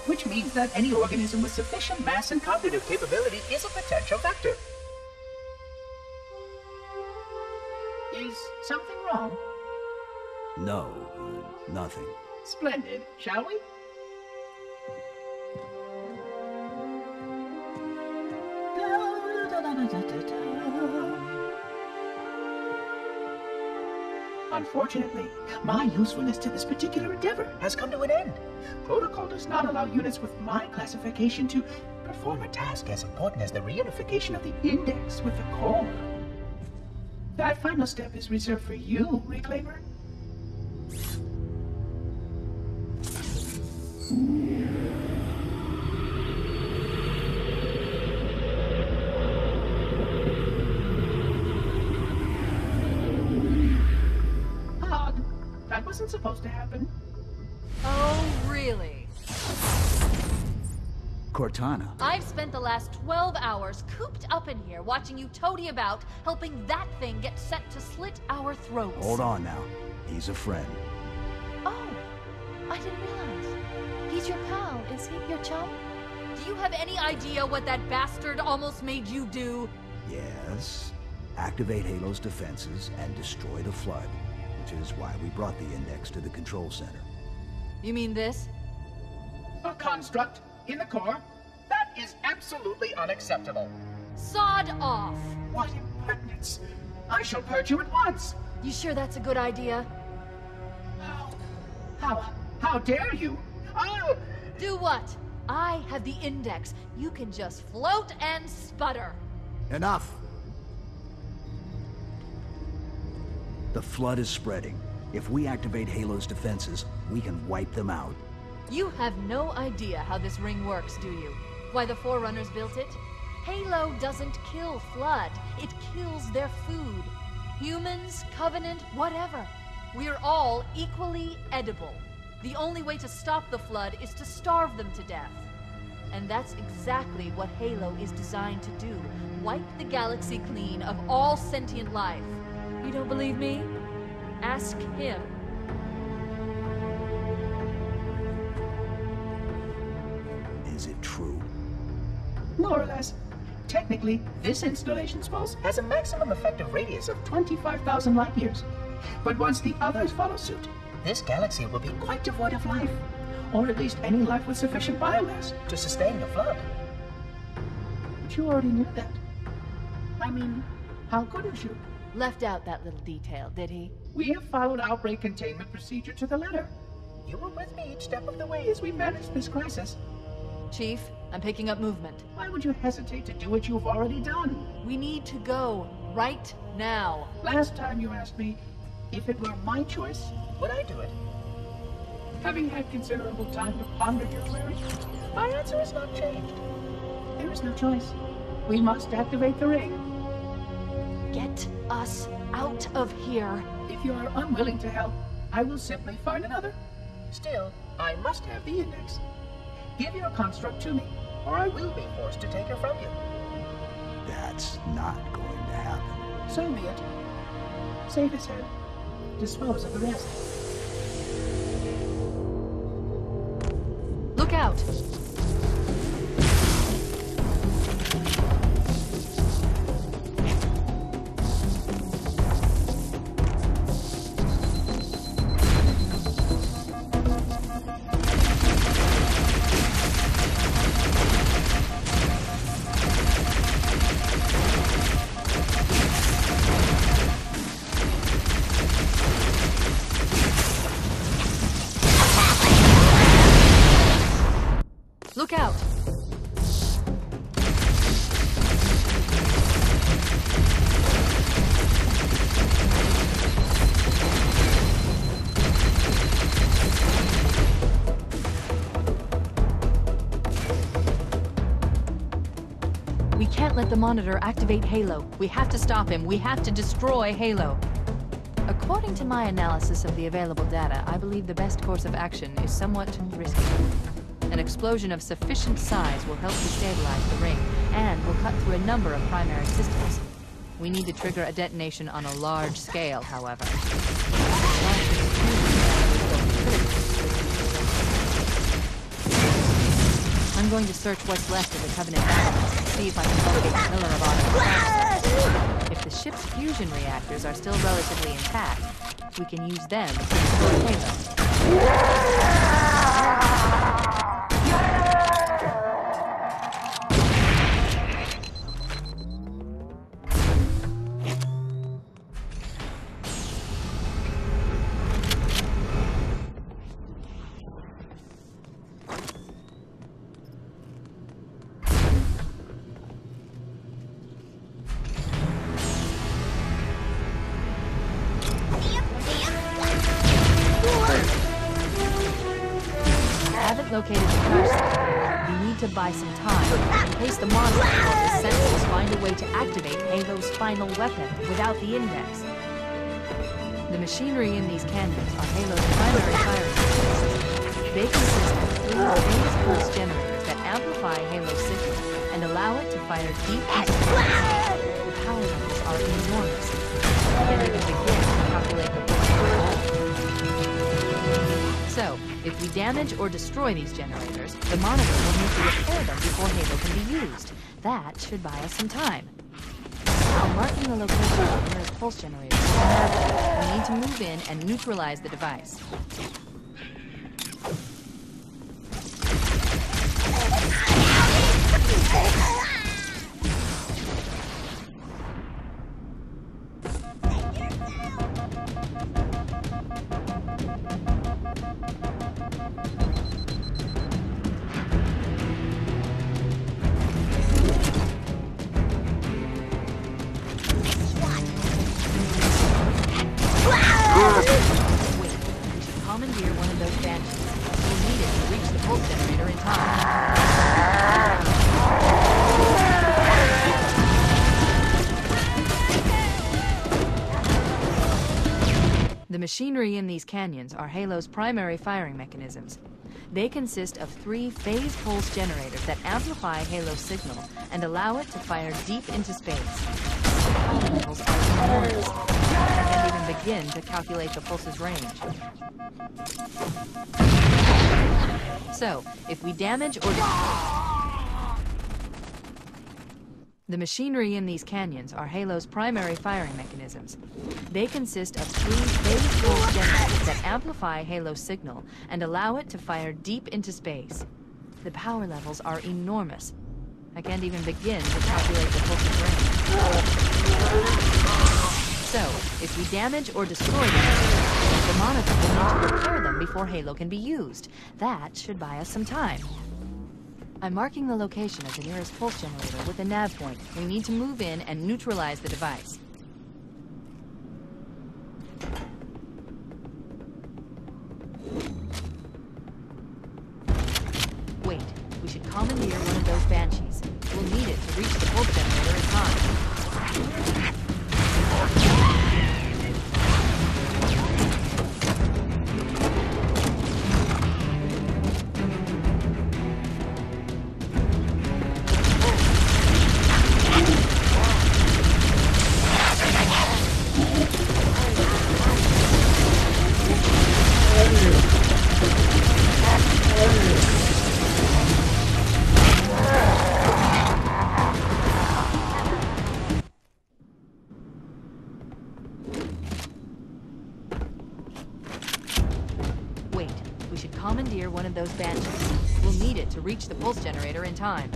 which means that any organism with sufficient mass and cognitive capability is a potential vector. Is something wrong? No, nothing. Splendid, shall we? Unfortunately, my usefulness to this particular endeavor has come to an end. Protocol does not allow units with my classification to perform a task as important as the reunification of the index with the core. That final step is reserved for you, Reclaimer. That wasn't supposed to happen. Oh, really? Cortana. I've spent the last 12 hours cooped up in here watching you toady about, helping that thing get set to slit our throats. Hold on now. He's a friend. Oh, I didn't realize. He's your pal, is he? Your chum? Do you have any idea what that bastard almost made you do? Yes. Activate Halo's defenses and destroy the Flood, which is why we brought the index to the control center. You mean this? A construct in the core? That is absolutely unacceptable. Sod off! What impertinence! I shall purge you at once! You sure that's a good idea? How dare you? Oh! Do what? I have the index. You can just float and sputter. Enough! The Flood is spreading. If we activate Halo's defenses, we can wipe them out. You have no idea how this ring works, do you? Why the Forerunners built it? Halo doesn't kill Flood. It kills their food. Humans, Covenant, whatever. We're all equally edible. The only way to stop the Flood is to starve them to death. And that's exactly what Halo is designed to do. Wipe the galaxy clean of all sentient life. You don't believe me? Ask him. Is it true? More or less. Technically, this installation's pulse has a maximum effective radius of 25,000 light years. But once the others follow suit, this galaxy will be quite devoid of life. Or at least any life with sufficient biomass to sustain the Flood. But you already knew that. I mean, how couldn't you? Left out that little detail, did he? We have followed outbreak containment procedure to the letter. You were with me each step of the way as we managed this crisis. Chief, I'm picking up movement. Why would you hesitate to do what you've already done? We need to go right now. Last time you asked me, if it were my choice, would I do it? Having had considerable time to ponder your query, my answer has not changed. There is no choice. We must activate the ring. Get us out of here. If you are unwilling to help, I will simply find another. Still, I must have the index. Give your construct to me, or I will be forced to take her from you. That's not going to happen. So be it. Save his head. Dispose of the rest. Look out! Look out! We can't let the monitor activate Halo. We have to stop him. We have to destroy Halo. According to my analysis of the available data, I believe the best course of action is somewhat risky. An explosion of sufficient size will help destabilize the ring, and will cut through a number of primary systems. We need to trigger a detonation on a large scale, however. going to search what's left of the Covenant batteries and see if I can locate the Pillar of Autumn. If the ship's fusion reactors are still relatively intact, we can use them to destroy Halo. Located the crash site. We need to buy some time in case the monster or the Sentinels find a way to activate Halo's final weapon without the index. The machinery in these canyons are Halo's primary firing systems. They consist of 3 phase pulse generators that amplify Halo's signal and allow it to fire deep into space. The power levels are enormous. And it can begin to calculate the pulse range. So, if we damage or destroy these generators, the monitor will need to repair them before Halo can be used. That should buy us some time. I'm marking the location of the nearest pulse generator. We need to move in and neutralize the device. The machinery in these canyons are Halo's primary firing mechanisms. They consist of 3 phase pulse generators that amplify Halo's signal and allow it to fire deep into space. The power levels are enormous. I can't even begin to calculate the pulse's range. So, if we damage or the machinery in these canyons are Halo's primary firing mechanisms. They consist of 3 phase pulse generators that amplify Halo's signal and allow it to fire deep into space. The power levels are enormous. I can't even begin to calculate the pulse's range. So, if we damage or destroy them, the monitor will need to repair them before Halo can be used. That should buy us some time. I'm marking the location of the nearest pulse generator with a nav point. We need to move in and neutralize the device. Wait, we should commandeer one of those Banshees. We'll need it to reach the pulse generator in time. Commandeer one of those Banshees. We'll need it to reach the pulse generator in time.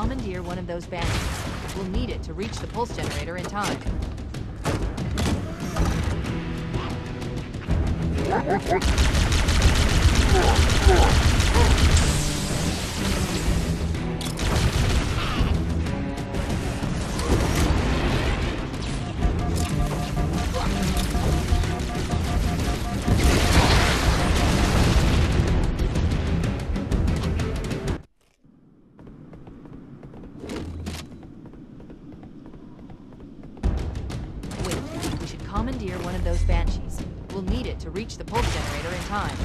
commandeer one of those banshees. We'll need it to reach the pulse generator in time. Commandeer one of those banshees. We'll need it to reach the pulse generator in time.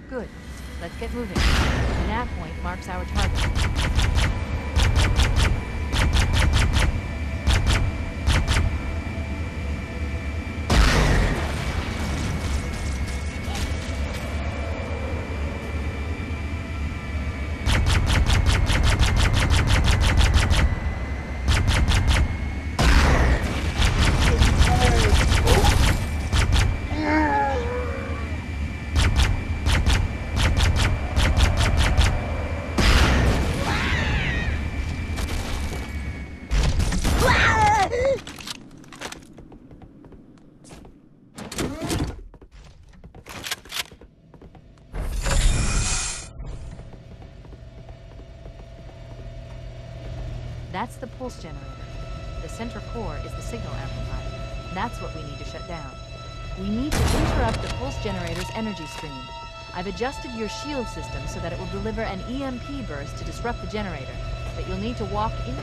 Good. Let's get moving. The nav point marks our target. That's the pulse generator. The center core is the signal amplifier. That's what we need to shut down. We need to interrupt the pulse generator's energy stream. I've adjusted your shield system so that it will deliver an EMP burst to disrupt the generator, but you'll need to walk in.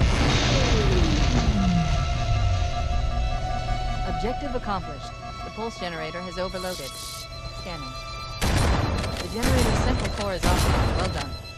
Objective accomplished. The pulse generator has overloaded. Scanning. The generator's central core is offline. Well done.